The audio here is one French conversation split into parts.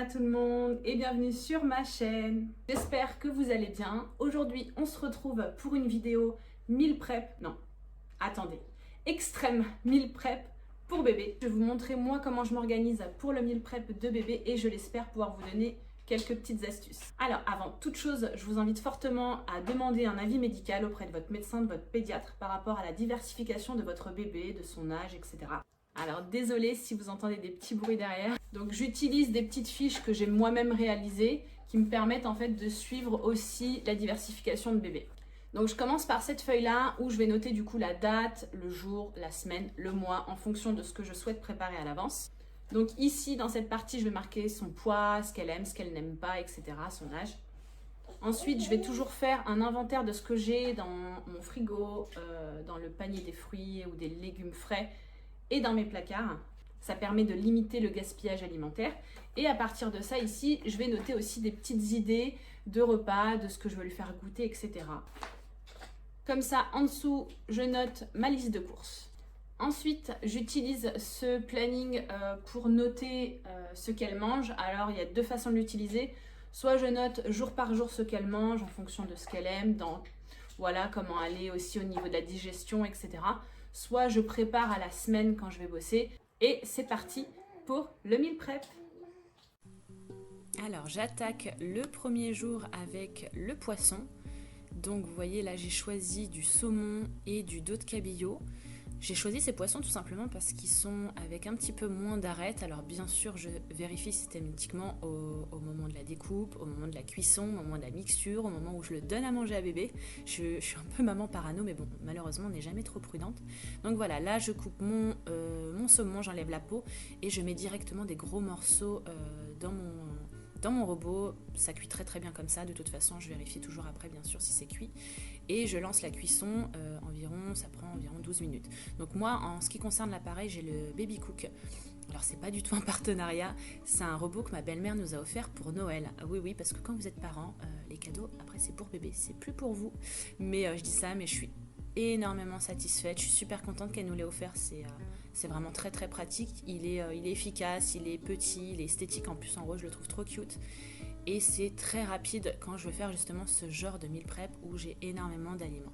tout le monde et bienvenue sur ma chaîne. J'espère que vous allez bien. Aujourd'hui, on se retrouve pour une vidéo meal prep. Non, attendez. Extrême meal prep pour bébé. Je vais vous montrer moi comment je m'organise pour le meal prep de bébé et je l'espère pouvoir vous donner quelques petites astuces. Alors, avant toute chose, je vous invite fortement à demander un avis médical auprès de votre médecin, de votre pédiatre par rapport à la diversification de votre bébé, de son âge, etc. Alors désolée si vous entendez des petits bruits derrière. Donc j'utilise des petites fiches que j'ai moi-même réalisées qui me permettent en fait de suivre aussi la diversification de bébé. Donc je commence par cette feuille-là où je vais noter du coup la date, le jour, la semaine, le mois en fonction de ce que je souhaite préparer à l'avance. Donc ici dans cette partie je vais marquer son poids, ce qu'elle aime, ce qu'elle n'aime pas, etc. son âge. Ensuite, je vais toujours faire un inventaire de ce que j'ai dans mon frigo, dans le panier des fruits ou des légumes frais et dans mes placards. Ça permet de limiter le gaspillage alimentaire. Et à partir de ça, ici, je vais noter aussi des petites idées de repas, de ce que je veux lui faire goûter, etc. Comme ça, en dessous, je note ma liste de courses. Ensuite, j'utilise ce planning pour noter ce qu'elle mange. Alors, il y a deux façons de l'utiliser. Soit je note jour par jour ce qu'elle mange en fonction de ce qu'elle aime, voilà, comment aller aussi au niveau de la digestion, etc. Soit je prépare à la semaine quand je vais bosser. Et c'est parti pour le meal prep. Alors j'attaque le premier jour avec le poisson. Donc vous voyez là j'ai choisi du saumon et du dos de cabillaud. J'ai choisi ces poissons tout simplement parce qu'ils sont avec un petit peu moins d'arêtes. Alors bien sûr, je vérifie systématiquement au moment de la découpe, au moment de la cuisson, au moment de la mixture, au moment où je le donne à manger à bébé. Je suis un peu maman parano, mais bon, malheureusement, on n'est jamais trop prudente. Donc voilà, là, je coupe mon saumon, j'enlève la peau et je mets directement des gros morceaux dans mon robot. Ça cuit très très bien comme ça. De toute façon, je vérifie toujours après, bien sûr, si c'est cuit. Et je lance la cuisson, ça prend environ 12 minutes. Donc moi, en ce qui concerne l'appareil, j'ai le Baby Cook. Alors c'est pas du tout un partenariat, c'est un robot que ma belle-mère nous a offert pour Noël. Oui, parce que quand vous êtes parents, les cadeaux, après c'est pour bébé, c'est plus pour vous. Mais je dis ça, mais je suis énormément satisfaite, je suis super contente qu'elle nous l'ait offert, c'est vraiment très très pratique. Il est efficace, il est petit, il est esthétique, en plus en rose, je le trouve trop cute. Et c'est très rapide quand je veux faire justement ce genre de meal prep où j'ai énormément d'aliments.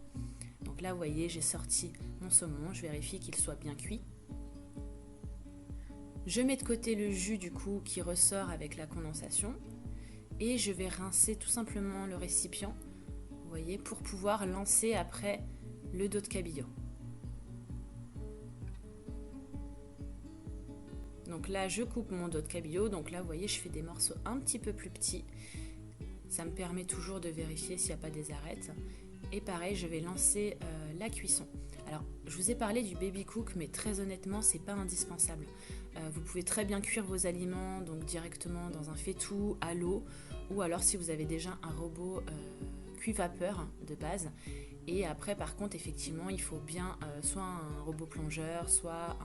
Donc là, vous voyez, j'ai sorti mon saumon, je vérifie qu'il soit bien cuit. Je mets de côté le jus du coup qui ressort avec la condensation et je vais rincer tout simplement le récipient, vous voyez, pour pouvoir lancer après le dos de cabillaud. Donc là, je coupe mon dos de cabillaud. Donc là, vous voyez, je fais des morceaux un petit peu plus petits. Ça me permet toujours de vérifier s'il n'y a pas des arêtes. Et pareil, je vais lancer la cuisson. Alors, je vous ai parlé du Baby Cook, mais très honnêtement, c'est pas indispensable. Vous pouvez très bien cuire vos aliments donc directement dans un faitout, à l'eau, ou alors si vous avez déjà un robot cuit-vapeur de base. Et après, par contre, effectivement, il faut bien soit un robot plongeur, soit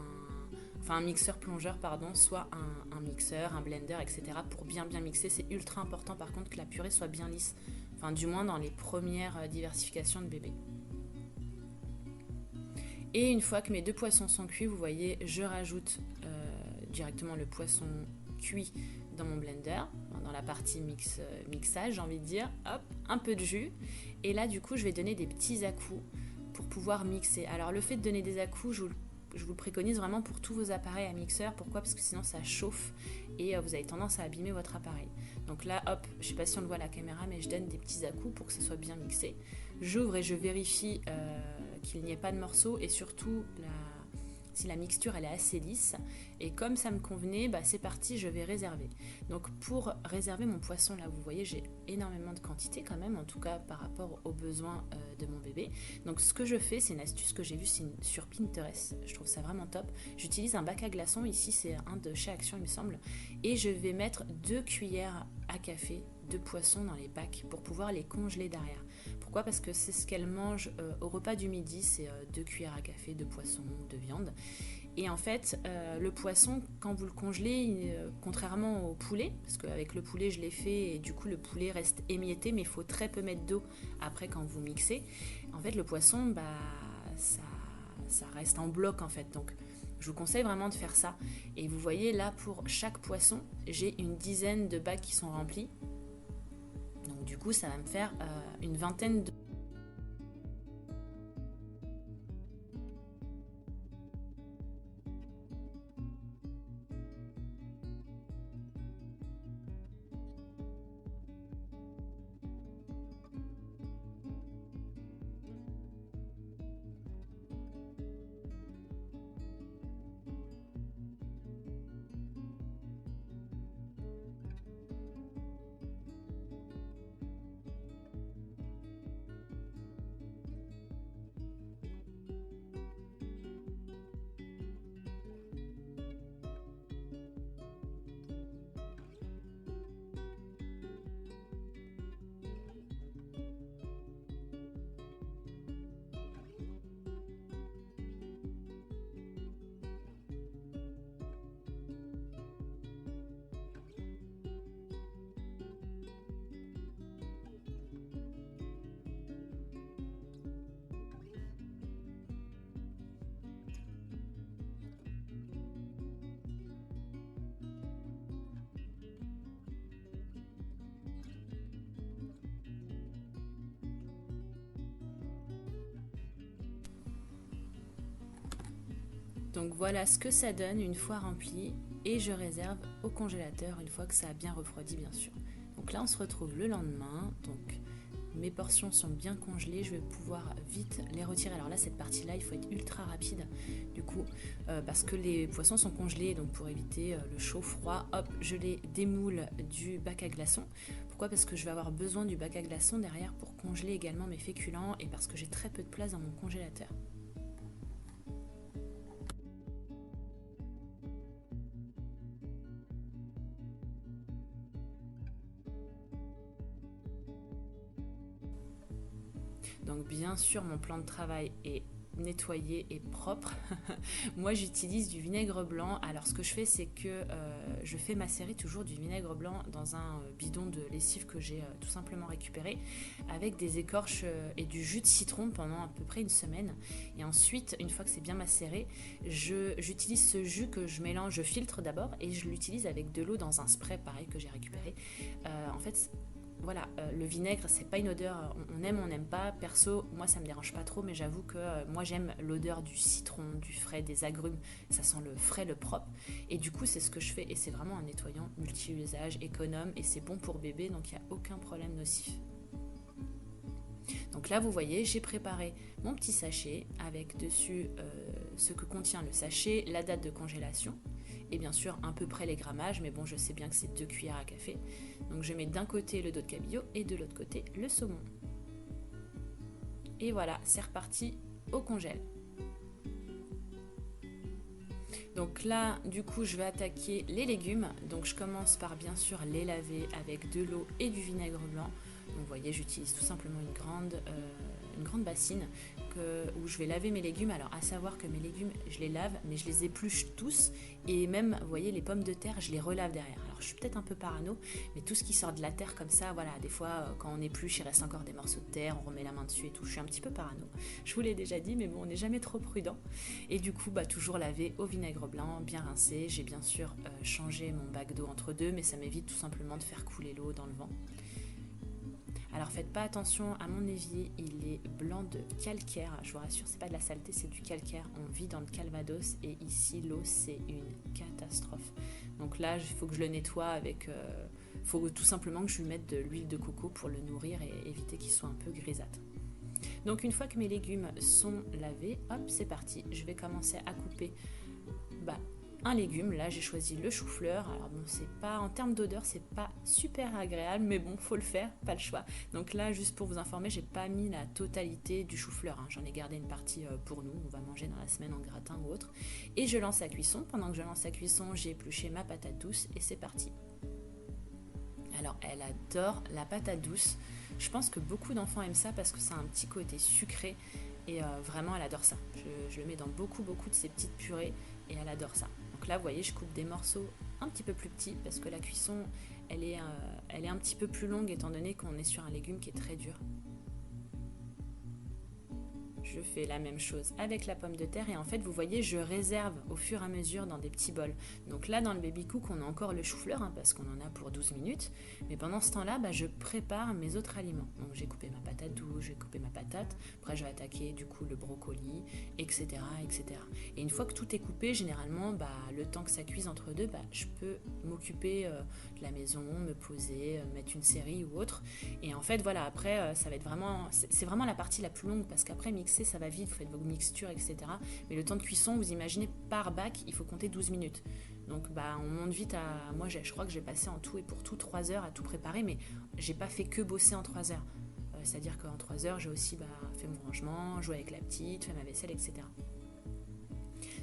un mixeur plongeur, soit un mixeur, un blender, etc. pour bien mixer. C'est ultra important par contre que la purée soit bien lisse, enfin du moins dans les premières diversifications de bébé. Et une fois que mes deux poissons sont cuits, vous voyez, je rajoute directement le poisson cuit dans mon blender, dans la partie mixage, j'ai envie de dire, hop, un peu de jus. Et là du coup je vais donner des petits à-coups pour pouvoir mixer. Alors le fait de donner des à-coups, je vous le préconise vraiment pour tous vos appareils à mixeur. Pourquoi ? Parce que sinon ça chauffe et vous avez tendance à abîmer votre appareil. Donc là, hop, je ne sais pas si on le voit à la caméra, mais je donne des petits à-coups pour que ça soit bien mixé. J'ouvre et je vérifie qu'il n'y ait pas de morceaux et surtout si la mixture elle est assez lisse. Et comme ça me convenait, c'est parti, je vais réserver. Donc pour réserver mon poisson, là vous voyez j'ai énormément de quantité quand même, en tout cas par rapport aux besoins de mon bébé. Donc ce que je fais, c'est une astuce que j'ai vue sur Pinterest, je trouve ça vraiment top. J'utilise un bac à glaçons, ici c'est un de chez Action il me semble, et je vais mettre 2 cuillères à café de poisson dans les bacs pour pouvoir les congeler derrière. Pourquoi ? Parce que c'est ce qu'elle mange au repas du midi, c'est 2 cuillères à café de poisson ou de viande. Et en fait, le poisson, quand vous le congelez, contrairement au poulet, parce qu'avec le poulet je l'ai fait et du coup le poulet reste émietté, mais il faut très peu mettre d'eau après quand vous mixez. En fait, le poisson, ça reste en bloc en fait. Donc Je vous conseille vraiment de faire ça. Et vous voyez là, pour chaque poisson, j'ai une dizaine de bacs qui sont remplis. Donc du coup, ça va me faire une vingtaine de... Donc voilà ce que ça donne une fois rempli et je réserve au congélateur une fois que ça a bien refroidi bien sûr. Donc là on se retrouve le lendemain, donc mes portions sont bien congelées, je vais pouvoir vite les retirer. Alors là cette partie là il faut être ultra rapide du coup parce que les poissons sont congelés, donc pour éviter le chaud froid, hop je les démoule du bac à glaçons. Pourquoi? Parce que je vais avoir besoin du bac à glaçons derrière pour congeler également mes féculents et parce que j'ai très peu de place dans mon congélateur. Donc bien sûr mon plan de travail est nettoyé et propre. Moi j'utilise du vinaigre blanc. Alors ce que je fais c'est que je fais macérer toujours du vinaigre blanc dans un bidon de lessive que j'ai tout simplement récupéré avec des écorches et du jus de citron pendant à peu près une semaine. Et ensuite une fois que c'est bien macéré, j'utilise ce jus que je mélange, je filtre d'abord et je l'utilise avec de l'eau dans un spray pareil que j'ai récupéré. En fait voilà, le vinaigre, c'est pas une odeur, on aime, on n'aime pas. Perso, moi ça me dérange pas trop, mais j'avoue que moi j'aime l'odeur du citron, du frais, des agrumes. Ça sent le frais, le propre. Et du coup, c'est ce que je fais. Et c'est vraiment un nettoyant multi-usage, économe, et c'est bon pour bébé, donc il n'y a aucun problème nocif. Donc là, vous voyez, j'ai préparé mon petit sachet avec dessus ce que contient le sachet, la date de congélation et bien sûr à peu près les grammages, mais bon, je sais bien que c'est 2 cuillères à café. Donc je mets d'un côté le dos de cabillaud et de l'autre côté le saumon. Et voilà, c'est reparti au congèle. Donc là, du coup, je vais attaquer les légumes. Donc je commence par bien sûr les laver avec de l'eau et du vinaigre blanc. Donc vous voyez, j'utilise tout simplement une grande bassine où je vais laver mes légumes. Alors à savoir que mes légumes, je les lave, mais je les épluche tous. Et même, vous voyez, les pommes de terre, je les relave derrière. Alors je suis peut-être un peu parano, mais tout ce qui sort de la terre comme ça, voilà, des fois, quand on épluche, il reste encore des morceaux de terre, on remet la main dessus et tout. Je suis un petit peu parano. Je vous l'ai déjà dit, mais bon, on n'est jamais trop prudent. Et du coup, toujours laver au vinaigre blanc, bien rincé. J'ai bien sûr changé mon bac d'eau entre deux, mais ça m'évite tout simplement de faire couler l'eau dans le vent. Alors faites pas attention à mon évier, il est blanc de calcaire, je vous rassure, c'est pas de la saleté, c'est du calcaire. On vit dans le Calvados et ici l'eau c'est une catastrophe. Donc là il faut que je le nettoie avec, faut tout simplement que je lui mette de l'huile de coco pour le nourrir et éviter qu'il soit un peu grisâtre. Donc une fois que mes légumes sont lavés, hop c'est parti, je vais commencer à couper un légume. Là j'ai choisi le chou-fleur. Alors bon, c'est pas, en termes d'odeur c'est pas super agréable, mais bon, faut le faire, pas le choix. Donc là, juste pour vous informer, j'ai pas mis la totalité du chou-fleur, hein. J'en ai gardé une partie pour nous, on va manger dans la semaine en gratin ou autre. Et je lance la cuisson. Pendant que je lance la cuisson, j'ai épluché ma patate douce et c'est parti. Alors elle adore la patate douce. Je pense que beaucoup d'enfants aiment ça parce que ça a un petit côté sucré et vraiment elle adore ça. Je le mets dans beaucoup de ces petites purées et elle adore ça. Donc là vous voyez, je coupe des morceaux un petit peu plus petits parce que la cuisson elle est un petit peu plus longue étant donné qu'on est sur un légume qui est très dur. je fais la même chose avec la pomme de terre et en fait vous voyez je réserve au fur et à mesure dans des petits bols. Donc là dans le baby cook on a encore le chou-fleur parce qu'on en a pour 12 minutes, mais pendant ce temps-là je prépare mes autres aliments. Donc j'ai coupé ma patate douce, j'ai coupé ma patate, après je vais attaquer du coup le brocoli, etc. etc. Et une fois que tout est coupé, généralement le temps que ça cuise entre deux, je peux m'occuper de la maison, me poser, mettre une série ou autre. Et en fait voilà, après ça va être vraiment, c'est vraiment la partie la plus longue parce qu'après mixer ça va vite, vous faites vos mixtures, etc. Mais le temps de cuisson, vous imaginez par bac, il faut compter 12 minutes. Donc on monte vite à... Moi je crois que j'ai passé en tout et pour tout 3 heures à tout préparer, mais j'ai pas fait que bosser en 3 heures. C'est-à-dire qu'en 3 heures, j'ai aussi fait mon rangement, joué avec la petite, fait ma vaisselle, etc.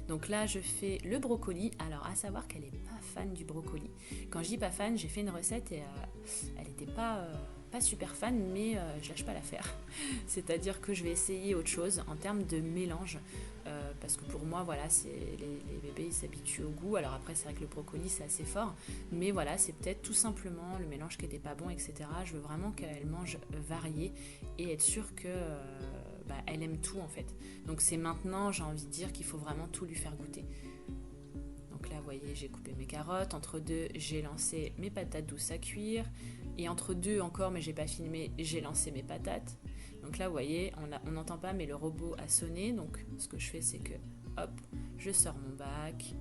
Donc là, je fais le brocoli. Alors, à savoir qu'elle n'est pas fan du brocoli. Quand je dis pas fan, j'ai fait une recette et elle n'était pas super fan, mais je lâche pas l'affaire. C'est-à-dire que je vais essayer autre chose en termes de mélange. Parce que pour moi, voilà, les bébés ils s'habituent au goût. Alors après, c'est vrai que le brocoli, c'est assez fort. Mais voilà, c'est peut-être tout simplement le mélange qui n'était pas bon, etc. Je veux vraiment qu'elle mange varié et être sûre que... elle aime tout en fait. Donc c'est maintenant, j'ai envie de dire qu'il faut vraiment tout lui faire goûter. Donc là, vous voyez, j'ai coupé mes carottes. Entre deux, j'ai lancé mes patates douces à cuire. Et entre deux encore, mais j'ai pas filmé, j'ai lancé mes patates. Donc là, vous voyez, on n'entend pas, mais le robot a sonné. Donc ce que je fais, c'est que, hop, je sors mon bac.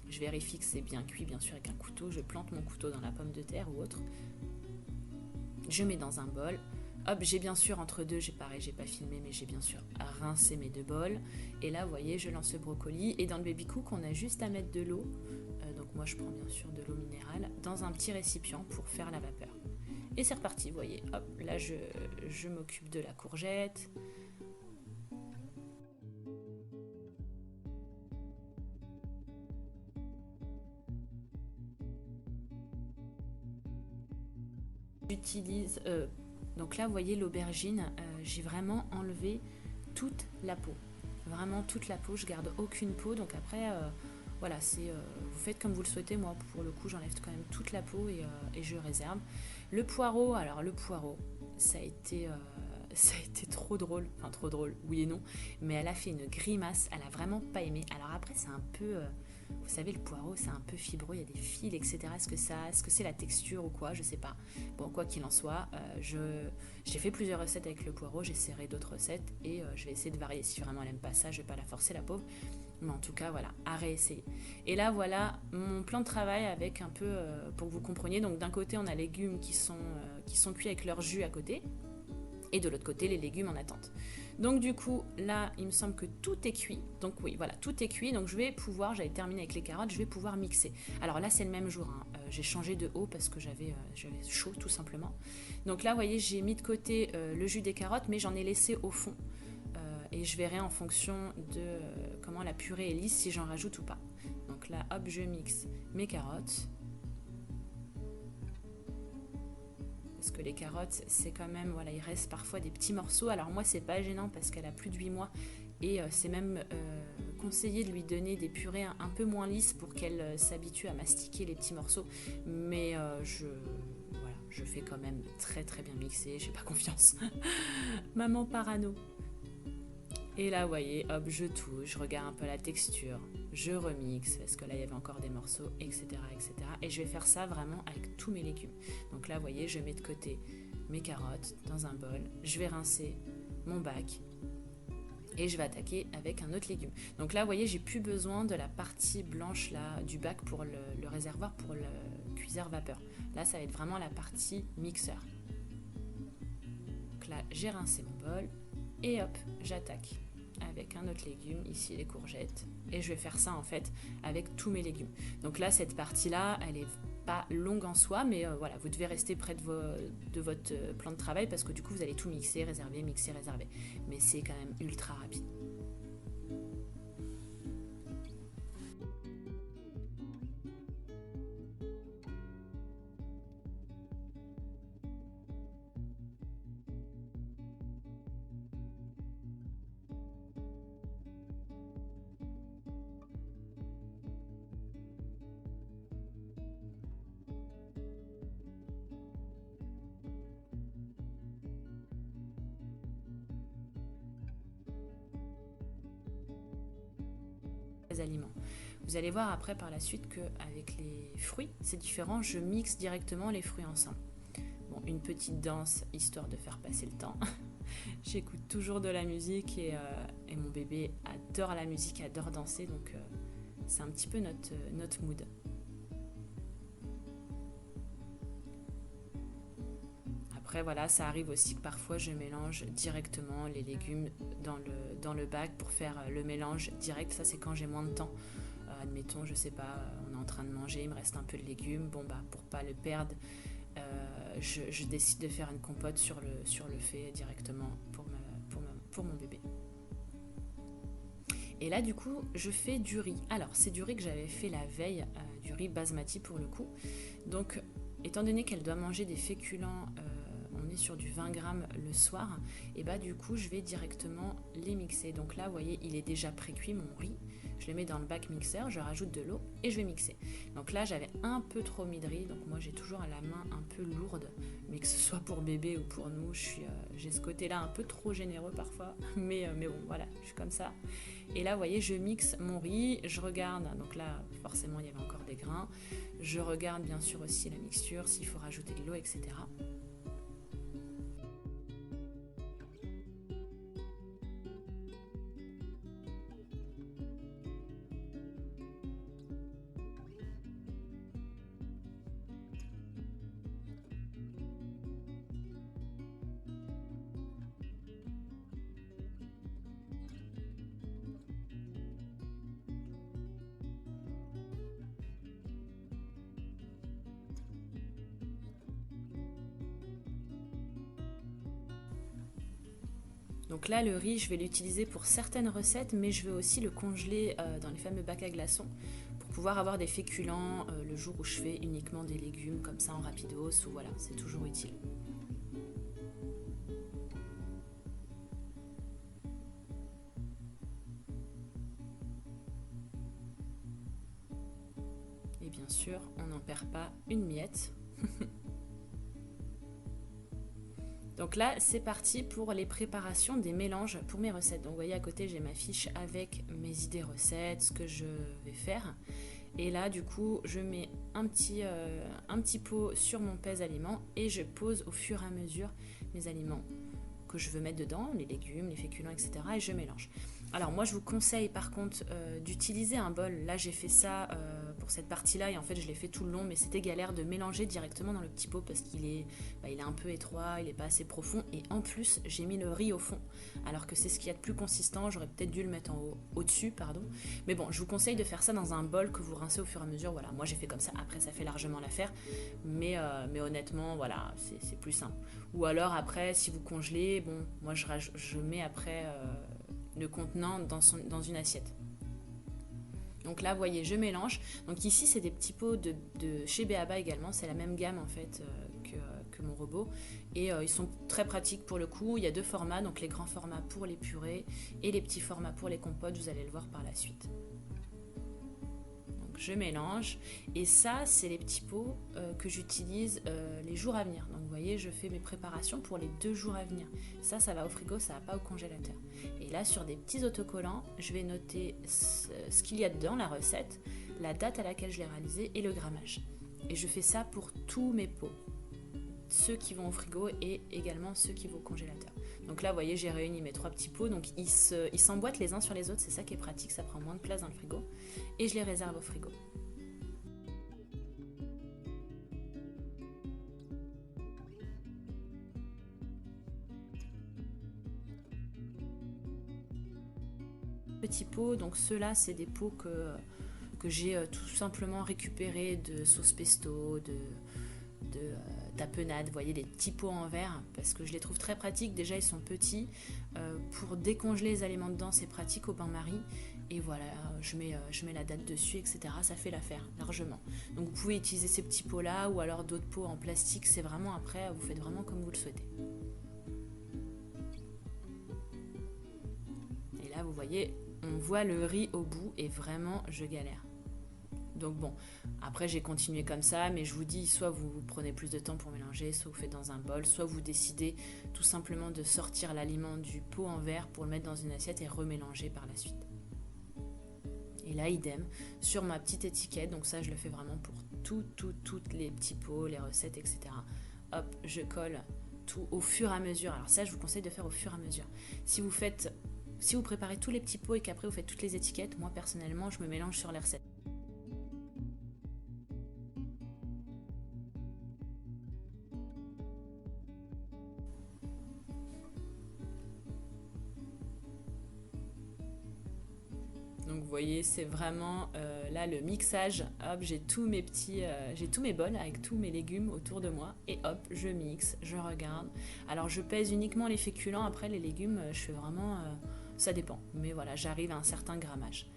Je vérifie que c'est bien cuit, bien sûr, avec un couteau. Je plante mon couteau dans la pomme de terre ou autre. Je mets dans un bol. Hop, j'ai bien sûr entre deux, j'ai pas filmé, mais j'ai bien sûr rincé mes 2 bols. Et là, vous voyez, je lance le brocoli. Et dans le baby cook, on a juste à mettre de l'eau. Donc moi, je prends bien sûr de l'eau minérale dans un petit récipient pour faire la vapeur. Et c'est reparti, vous voyez. Hop, là, je m'occupe de la courgette. J'utilise... donc là, vous voyez l'aubergine, j'ai vraiment enlevé toute la peau. Vraiment toute la peau, je garde aucune peau. Donc après, voilà, vous faites comme vous le souhaitez. Moi, pour le coup, j'enlève quand même toute la peau et je réserve. Le poireau, alors le poireau, ça a été trop drôle. Enfin, trop drôle, oui et non. Mais elle a fait une grimace, elle a vraiment pas aimé. Alors après, c'est un peu... vous savez, le poireau, c'est un peu fibreux, il y a des fils, etc. Est-ce que c'est la texture ou quoi? Je sais pas. Bon, quoi qu'il en soit, j'ai fait plusieurs recettes avec le poireau, j'essaierai d'autres recettes et je vais essayer de varier. Si vraiment elle aime pas ça, je vais pas la forcer, la pauvre. Mais en tout cas, voilà, à réessayer. Et là, voilà mon plan de travail avec un peu, pour que vous compreniez. Donc d'un côté, on a les légumes qui sont cuits avec leur jus à côté. Et de l'autre côté, les légumes en attente. Donc du coup, là, il me semble que tout est cuit. Donc oui, voilà, tout est cuit. Donc je vais pouvoir, j'avais terminé avec les carottes, je vais pouvoir mixer. Alors là, c'est le même jour. J'ai changé de eau parce que j'avais chaud, tout simplement. Donc là, vous voyez, j'ai mis de côté le jus des carottes, mais j'en ai laissé au fond. Et je verrai en fonction de comment la purée est lisse, si j'en rajoute ou pas. Donc là, hop, je mixe mes carottes. Parce que les carottes, c'est quand même, voilà, il reste parfois des petits morceaux. Alors moi, c'est pas gênant parce qu'elle a plus de 8 mois et c'est même conseillé de lui donner des purées un peu moins lisses pour qu'elle s'habitue à mastiquer les petits morceaux. Mais je fais quand même très très bien mixer, j'ai pas confiance. Maman parano. Et là, vous voyez, hop, je touche, je regarde un peu la texture, je remixe, parce que là, il y avait encore des morceaux, etc., etc. Et je vais faire ça vraiment avec tous mes légumes. Donc là, vous voyez, je mets de côté mes carottes dans un bol, je vais rincer mon bac et je vais attaquer avec un autre légume. Donc là, vous voyez, j'ai plus besoin de la partie blanche là, du bac pour le réservoir, pour le cuiseur vapeur. Là, ça va être vraiment la partie mixeur. Donc là, j'ai rincé mon bol et hop, j'attaque avec un autre légume, ici les courgettes, et je vais faire ça en fait avec tous mes légumes. Donc là, cette partie-là, elle est pas longue en soi, mais voilà, vous devez rester près de votre plan de travail parce que du coup, vous allez tout mixer, réserver, mixer, réserver. Mais c'est quand même ultra rapide. les aliments. Vous allez voir après par la suite qu'avec les fruits, c'est différent, je mixe directement les fruits ensemble. Bon, une petite danse histoire de faire passer le temps. J'écoute toujours de la musique et mon bébé adore la musique, adore danser, donc c'est un petit peu notre mood. Après voilà, ça arrive aussi que parfois je mélange directement les légumes dans le bac pour faire le mélange direct. Ça c'est quand j'ai moins de temps. Admettons, je sais pas, on est en train de manger, il me reste un peu de légumes. Bon bah pour pas le perdre, je décide de faire une compote sur le fait directement pour mon bébé. Et là du coup je fais du riz. Alors c'est du riz que j'avais fait la veille, du riz basmati pour le coup. Donc étant donné qu'elle doit manger des féculents, on est sur du 20 grammes le soir, et bah du coup je vais directement les mixer. Donc là vous voyez il est déjà pré-cuit mon riz, je le mets dans le bac mixeur, je rajoute de l'eau et je vais mixer. Donc là j'avais un peu trop mis de riz, donc moi j'ai toujours la main un peu lourde, mais que ce soit pour bébé ou pour nous, j'ai ce côté là un peu trop généreux parfois, mais bon voilà, je suis comme ça. Et là vous voyez je mixe mon riz, je regarde, donc là forcément il y avait encore des grains, je regarde bien sûr aussi la mixture, s'il faut rajouter de l'eau, etc. Donc là, le riz, je vais l'utiliser pour certaines recettes, mais je vais aussi le congeler dans les fameux bacs à glaçons pour pouvoir avoir des féculents le jour où je fais uniquement des légumes comme ça en rapidos, ou voilà, c'est toujours utile. Et bien sûr, on n'en perd pas une miette. Donc là, c'est parti pour les préparations des mélanges pour mes recettes. Donc vous voyez à côté, j'ai ma fiche avec mes idées recettes, ce que je vais faire. Et là, du coup, je mets un petit pot sur mon pèse-aliments et je pose au fur et à mesure mes aliments que je veux mettre dedans, les légumes, les féculents, etc. et je mélange. Alors moi, je vous conseille par contre d'utiliser un bol. Là, j'ai fait ça pour cette partie-là et en fait, je l'ai fait tout le long, mais c'était galère de mélanger directement dans le petit pot parce qu'il est un peu étroit, il n'est pas assez profond et en plus, j'ai mis le riz au fond alors que c'est ce qu'il y a de plus consistant. J'aurais peut-être dû le mettre au-dessus, pardon. Mais bon, je vous conseille de faire ça dans un bol que vous rincez au fur et à mesure. Voilà, moi j'ai fait comme ça. Après, ça fait largement l'affaire, mais honnêtement, voilà, c'est plus simple. Ou alors après, si vous congelez, bon, moi je mets après le contenant dans une assiette. Donc là, vous voyez, je mélange. Donc ici, c'est des petits pots de chez B.A.B.A. également. C'est la même gamme en fait que mon robot. Et ils sont très pratiques pour le coup. Il y a deux formats, donc les grands formats pour les purées et les petits formats pour les compotes. Vous allez le voir par la suite. Donc je mélange. Et ça, c'est les petits pots que j'utilise les jours à venir. Donc vous voyez, je fais mes préparations pour les 2 jours à venir. Ça va au frigo, ça va pas au congélateur. Et là, sur des petits autocollants, je vais noter ce qu'il y a dedans, la recette, la date à laquelle je l'ai réalisé et le grammage. Et je fais ça pour tous mes pots. Ceux qui vont au frigo et également ceux qui vont au congélateur. Donc là, vous voyez, j'ai réuni mes 3 petits pots. Donc ils s'emboîtent les uns sur les autres. C'est ça qui est pratique, ça prend moins de place dans le frigo. Et je les réserve au frigo. Petits pots, donc ceux-là, c'est des pots que j'ai tout simplement récupérés de sauce pesto, de tapenade, vous voyez, des petits pots en verre, parce que je les trouve très pratiques. Déjà, ils sont petits. Pour décongeler les aliments dedans, c'est pratique au bain-marie. Et voilà, je mets la date dessus, etc. Ça fait l'affaire, largement. Donc vous pouvez utiliser ces petits pots-là, ou alors d'autres pots en plastique. C'est vraiment après, vous faites vraiment comme vous le souhaitez. Et là, vous voyez, on voit le riz au bout et vraiment, je galère. Donc bon, après j'ai continué comme ça, mais je vous dis, soit vous prenez plus de temps pour mélanger, soit vous faites dans un bol, soit vous décidez tout simplement de sortir l'aliment du pot en verre pour le mettre dans une assiette et remélanger par la suite. Et là, idem, sur ma petite étiquette, donc ça je le fais vraiment pour toutes les petits pots, les recettes, etc. Hop, je colle tout au fur et à mesure. Alors ça, je vous conseille de faire au fur et à mesure. Si vous préparez tous les petits pots et qu'après vous faites toutes les étiquettes, moi personnellement, je me mélange sur les recettes. Donc vous voyez, c'est vraiment là le mixage. Hop, j'ai tous mes bols avec tous mes légumes autour de moi et hop, je mixe, je regarde. Alors je pèse uniquement les féculents. Après les légumes, je fais vraiment, ça dépend. Mais voilà, j'arrive à un certain grammage.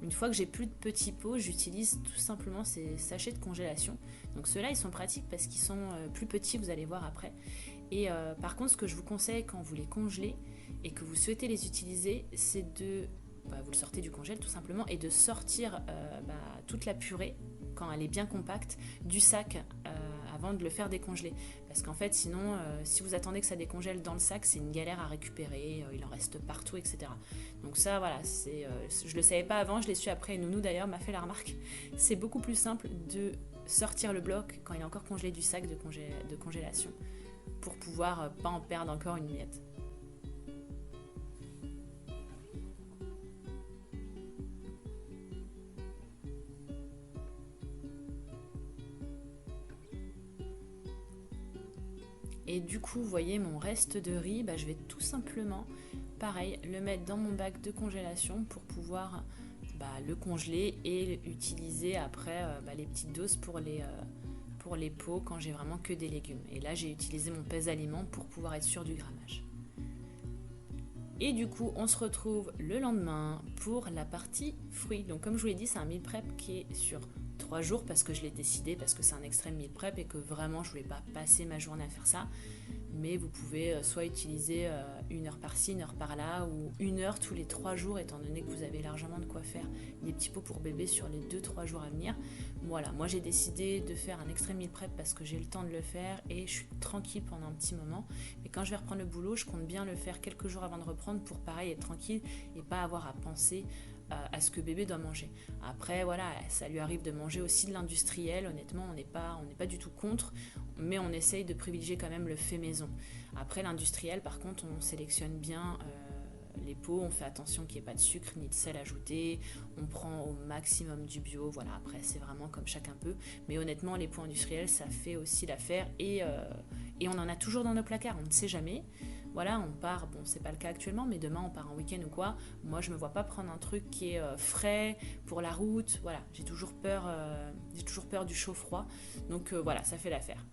Une fois que j'ai plus de petits pots, j'utilise tout simplement ces sachets de congélation. Donc ceux-là, ils sont pratiques parce qu'ils sont plus petits. Vous allez voir après. Et par contre, ce que je vous conseille quand vous les congelez et que vous souhaitez les utiliser, c'est de vous le sortez du congèle tout simplement et de sortir toute la purée quand elle est bien compacte du sac avant de le faire décongeler, parce qu'en fait sinon si vous attendez que ça décongèle dans le sac, c'est une galère à récupérer, il en reste partout, etc. Donc ça voilà, je le savais pas avant, je l'ai su après, et Nounou d'ailleurs m'a fait la remarque, c'est beaucoup plus simple de sortir le bloc quand il est encore congelé du sac de congélation pour pouvoir pas en perdre encore une miette. Et du coup, vous voyez, mon reste de riz, je vais tout simplement, pareil, le mettre dans mon bac de congélation pour pouvoir le congeler et utiliser après les petites doses pour les pots quand j'ai vraiment que des légumes. Et là, j'ai utilisé mon pèse-aliments pour pouvoir être sûr du grammage. Et du coup, on se retrouve le lendemain pour la partie fruits. Donc comme je vous l'ai dit, c'est un meal prep qui est sur 3 jours parce que je l'ai décidé, parce que c'est un extrême meal prep et que vraiment je voulais pas passer ma journée à faire ça. Mais vous pouvez soit utiliser 1 heure par-ci, 1 heure par-là, ou 1 heure tous les 3 jours, étant donné que vous avez largement de quoi faire des petits pots pour bébé sur les 2-3 jours à venir. Voilà, moi j'ai décidé de faire un extrême meal prep parce que j'ai le temps de le faire et je suis tranquille pendant un petit moment. Mais quand je vais reprendre le boulot, je compte bien le faire quelques jours avant de reprendre pour pareil être tranquille et pas avoir à penser à ce que bébé doit manger. Après voilà, ça lui arrive de manger aussi de l'industriel, honnêtement on n'est pas du tout contre, mais on essaye de privilégier quand même le fait maison. Après l'industriel par contre on sélectionne bien les pots, on fait attention qu'il n'y ait pas de sucre ni de sel ajouté, on prend au maximum du bio, voilà, après c'est vraiment comme chacun peut, mais honnêtement les pots industriels ça fait aussi l'affaire et on en a toujours dans nos placards, on ne sait jamais. Voilà, on part, bon c'est pas le cas actuellement, mais demain on part en week-end ou quoi, moi je me vois pas prendre un truc qui est frais pour la route, voilà, j'ai toujours peur du chaud-froid, donc voilà, ça fait l'affaire.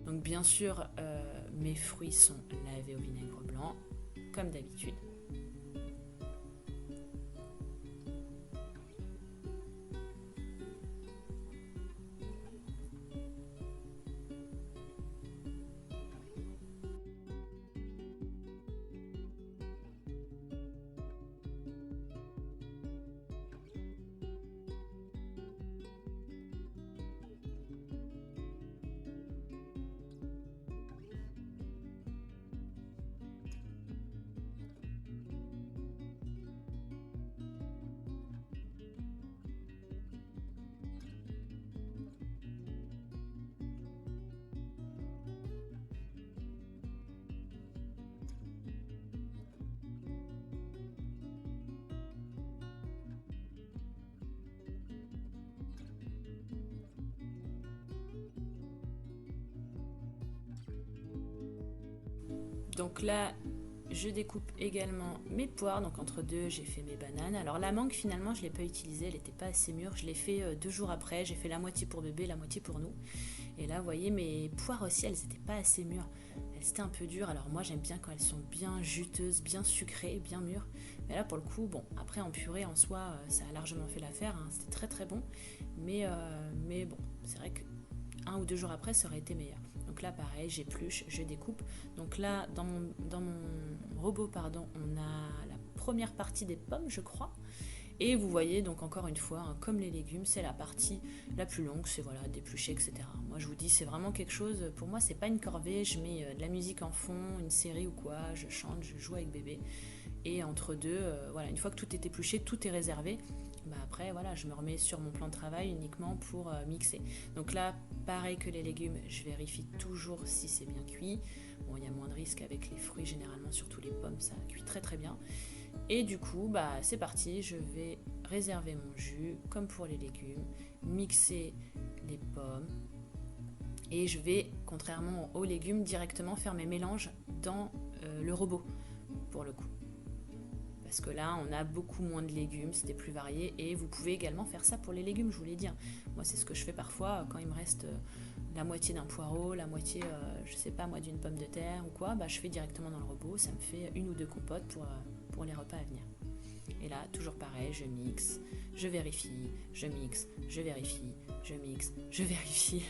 Donc bien sûr, mes fruits sont lavés au vinaigre blanc, comme d'habitude. Donc là, je découpe également mes poires, donc entre deux, j'ai fait mes bananes. Alors la mangue, finalement, je ne l'ai pas utilisée, elle n'était pas assez mûre. Je l'ai fait 2 jours après, j'ai fait la moitié pour bébé, la moitié pour nous. Et là, vous voyez, mes poires aussi, elles n'étaient pas assez mûres. c'était un peu dur. Alors moi j'aime bien quand elles sont bien juteuses, bien sucrées, bien mûres. Mais là pour le coup, bon, après en purée en soi, ça a largement fait l'affaire, hein. C'était très très bon. Mais bon, c'est vrai que 1 ou 2 jours après, ça aurait été meilleur. Donc là pareil, j'épluche, je découpe. Donc là, dans mon robot, pardon, on a la première partie des pommes, je crois. Et vous voyez, donc encore une fois, hein, comme les légumes, c'est la partie la plus longue, c'est voilà, d'éplucher, etc. Moi je vous dis, c'est vraiment quelque chose, pour moi c'est pas une corvée, je mets de la musique en fond, une série ou quoi, je chante, je joue avec bébé. Et entre deux, voilà, une fois que tout est épluché, tout est réservé, bah après voilà, je me remets sur mon plan de travail uniquement pour mixer. Donc là, pareil que les légumes, je vérifie toujours si c'est bien cuit. Bon, il y a moins de risques avec les fruits, généralement, surtout les pommes, ça cuit très très bien. Et du coup, bah, c'est parti, je vais réserver mon jus, comme pour les légumes, mixer les pommes, et je vais, contrairement aux légumes, directement faire mes mélanges dans le robot, pour le coup. Parce que là, on a beaucoup moins de légumes, c'était plus varié, et vous pouvez également faire ça pour les légumes, je vous l'ai dit. Moi, c'est ce que je fais parfois, quand il me reste la moitié d'un poireau, la moitié, je sais pas moi, d'une pomme de terre ou quoi, bah, je fais directement dans le robot, ça me fait 1 ou 2 compotes pour les repas à venir. Et là, toujours pareil, je mixe, je vérifie, je mixe, je vérifie, je mixe, je vérifie.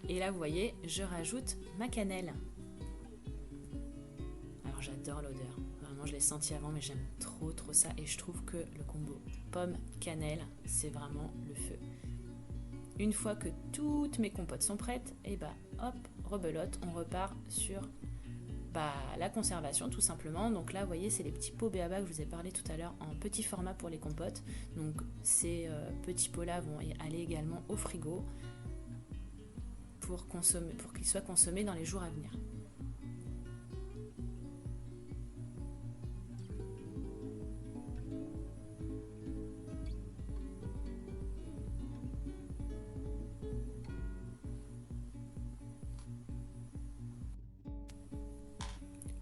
Et là, vous voyez, je rajoute ma cannelle. Alors, j'adore l'odeur. Vraiment, je l'ai senti avant, mais j'aime trop ça. Et je trouve que le combo pomme-cannelle, c'est vraiment le feu. Une fois que toutes mes compotes sont prêtes, et bah hop, rebelote, on repart sur la conservation tout simplement. Donc là, vous voyez, c'est les petits pots B.A.B.A. que je vous ai parlé tout à l'heure en petit format pour les compotes. Donc ces petits pots-là vont aller également au frigo pour qu'ils soient consommés dans les jours à venir.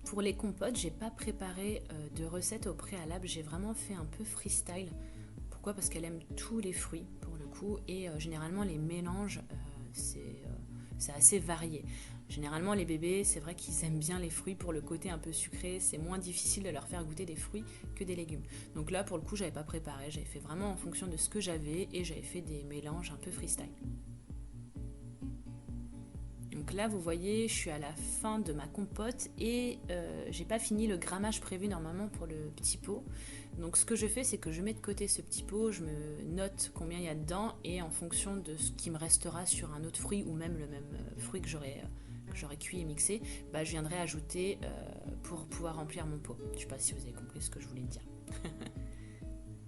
Pour les compotes, j'ai pas préparé de recette au préalable, j'ai vraiment fait un peu freestyle. Pourquoi ? Parce qu'elle aime tous les fruits pour le coup, et généralement les mélanges, c'est assez varié. Généralement les bébés, c'est vrai qu'ils aiment bien les fruits pour le côté un peu sucré, c'est moins difficile de leur faire goûter des fruits que des légumes. Donc là pour le coup j'avais pas préparé, j'avais fait vraiment en fonction de ce que j'avais et j'avais fait des mélanges un peu freestyle. Donc là vous voyez, je suis à la fin de ma compote et j'ai pas fini le grammage prévu normalement pour le petit pot. Donc ce que je fais, c'est que je mets de côté ce petit pot, je me note combien il y a dedans et en fonction de ce qui me restera sur un autre fruit ou même le même fruit que j'aurais cuit et mixé, je viendrai ajouter pour pouvoir remplir mon pot. Je sais pas si vous avez compris ce que je voulais dire.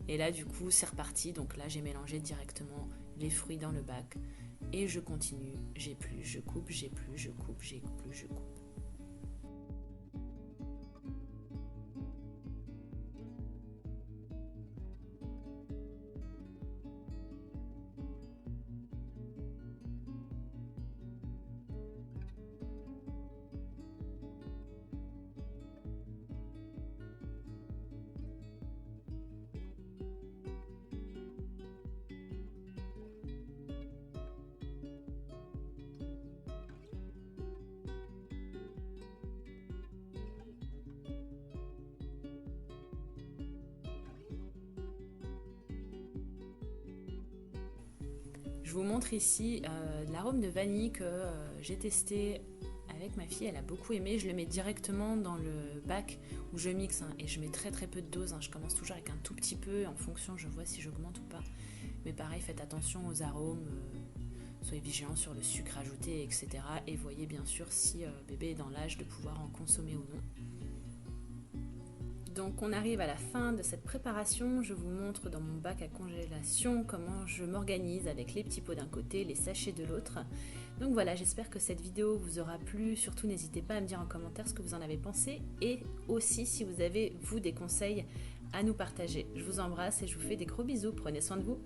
Et là du coup c'est reparti, donc là j'ai mélangé directement les fruits dans le bac et je continue, j'épluche, je coupe, j'épluche, je coupe, j'épluche, je coupe. Je vous montre ici l'arôme de vanille que j'ai testé avec ma fille, elle a beaucoup aimé. Je le mets directement dans le bac où je mixe et je mets très très peu de dose. Je commence toujours avec un tout petit peu, en fonction je vois si j'augmente ou pas. Mais pareil, faites attention aux arômes, soyez vigilants sur le sucre ajouté, etc. Et voyez bien sûr si bébé est dans l'âge de pouvoir en consommer ou non. Donc on arrive à la fin de cette préparation, je vous montre dans mon bac à congélation comment je m'organise avec les petits pots d'un côté, les sachets de l'autre. Donc voilà, j'espère que cette vidéo vous aura plu, surtout n'hésitez pas à me dire en commentaire ce que vous en avez pensé et aussi si vous avez vous des conseils à nous partager. Je vous embrasse et je vous fais des gros bisous, prenez soin de vous.